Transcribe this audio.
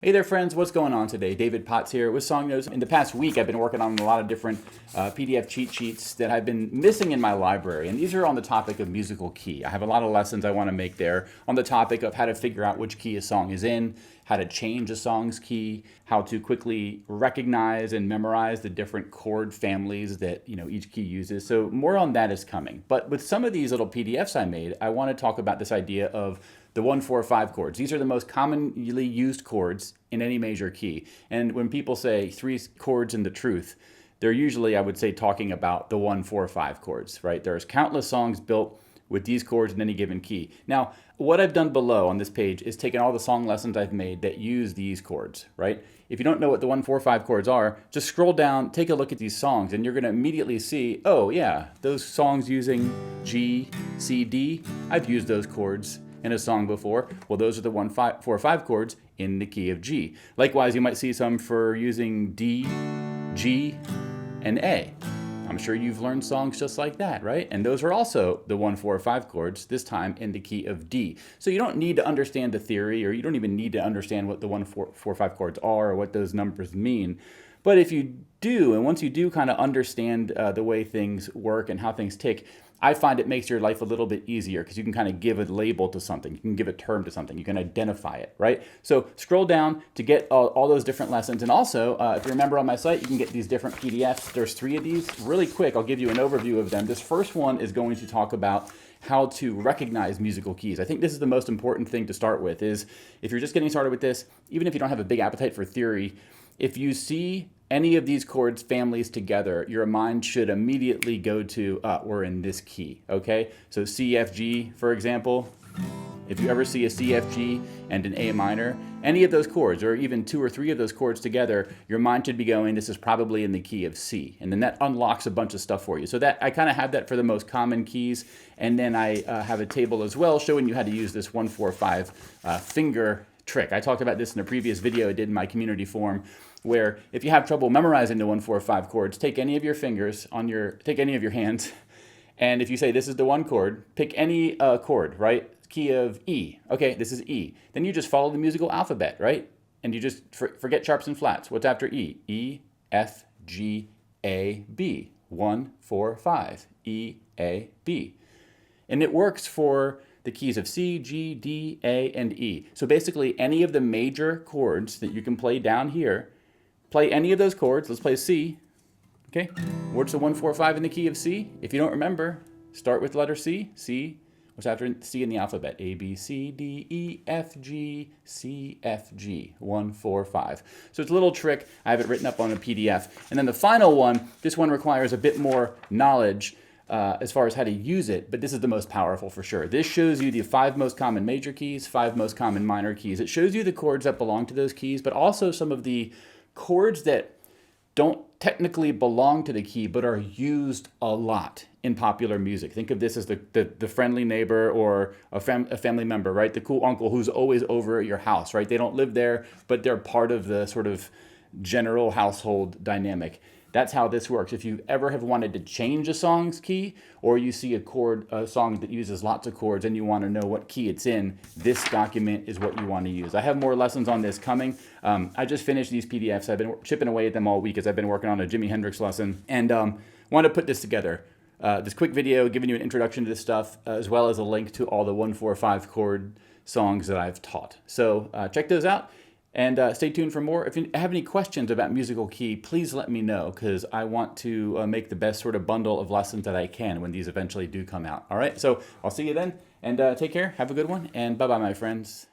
Hey there friends, what's going on today? David Potts here with Song Notes. In the past week I've been working on a lot of different PDF cheat sheets that I've been missing in my library, and these are on the topic of musical key. I have a lot of lessons I want to make there on the topic of how to figure out which key a song is in, how to change a song's key, how to quickly recognize and memorize the different chord families that each key uses. So more on that is coming. But with some of these little PDFs I made, I want to talk about this idea of the 1, 4, 5 chords. These are the most commonly used chords in any major key. And when people say 3 chords in the truth, they're usually, I would say, talking about the 1, 4, 5 chords, right? There's countless songs built with these chords in any given key. Now, what I've done below on this page is taken all the song lessons I've made that use these chords, right? If you don't know what the 1, 4, 5 chords are, just scroll down, take a look at these songs, and you're gonna immediately see, oh yeah, those songs using G, C, D, I've used those chords in a song before. Well, those are the 1, 4, 5 chords in the key of G. Likewise, you might see some for using D, G, and A. I'm sure you've learned songs just like that, right? And those are also the 1, 4, 5 chords, this time in the key of D. So you don't need to understand the theory, or you don't even need to understand what the 1, 4, 5 chords are or what those numbers mean. But if you do, and once you do kind of understand the way things work and how things tick, I find it makes your life a little bit easier because you can kind of give a label to something. You can give a term to something. You can identify it, right? So scroll down to get all those different lessons. And also, if you remember on my site, you can get these different PDFs. There's 3 of these. Really quick, I'll give you an overview of them. This first one is going to talk about how to recognize musical keys. I think this is the most important thing to start with, is if you're just getting started with this, even if you don't have a big appetite for theory, if you see any of these chords families together, your mind should immediately go to, we're in this key, okay? So C, F, G, for example, if you ever see a C, F, G, and an A minor, any of those chords, or even 2 or 3 of those chords together, your mind should be going, this is probably in the key of C. And then that unlocks a bunch of stuff for you. So that I kind of have that for the most common keys. And then I have a table as well showing you how to use this 1, 4, 5 finger trick. I talked about this in a previous video I did in my community forum, where if you have trouble memorizing the 1, 4, 5 chords, take any of your fingers take any of your hands, and if you say this is the 1 chord, pick any chord, right? Key of E. Okay, this is E. Then you just follow the musical alphabet, right? And you just forget sharps and flats. What's after E? E, F, G, A, B. 1, 4, 5. E, A, B. And it works for the keys of C, G, D, A, and E. So basically any of the major chords that you can play down here, play any of those chords. Let's play C. Okay, what's the 1, 4, 5 in the key of C? If you don't remember, start with letter C. C, what's after C in the alphabet? A, B, C, D, E, F, G, C, F, G. 1, 4, 5. So it's a little trick. I have it written up on a PDF. And then the final one, this one requires a bit more knowledge as far as how to use it, but this is the most powerful for sure. This shows you the 5 most common major keys, 5 most common minor keys. It shows you the chords that belong to those keys, but also some of the chords that don't technically belong to the key but are used a lot in popular music. Think of this as the friendly neighbor or a family member, right? The cool uncle who's always over at your house, right? They don't live there, but they're part of the sort of general household dynamic. That's how this works. If you ever have wanted to change a song's key, or you see a song that uses lots of chords and you want to know what key it's in, this document is what you want to use. I have more lessons on this coming. I just finished these PDFs. I've been chipping away at them all week as I've been working on a Jimi Hendrix lesson, and want to put this together. This quick video giving you an introduction to this stuff, as well as a link to all the 1, 4, 5 chord songs that I've taught. So check those out. And stay tuned for more. If you have any questions about musical key, please let me know, because I want to make the best sort of bundle of lessons that I can when these eventually do come out. All right, so I'll see you then, and take care. Have a good one, and bye-bye, my friends.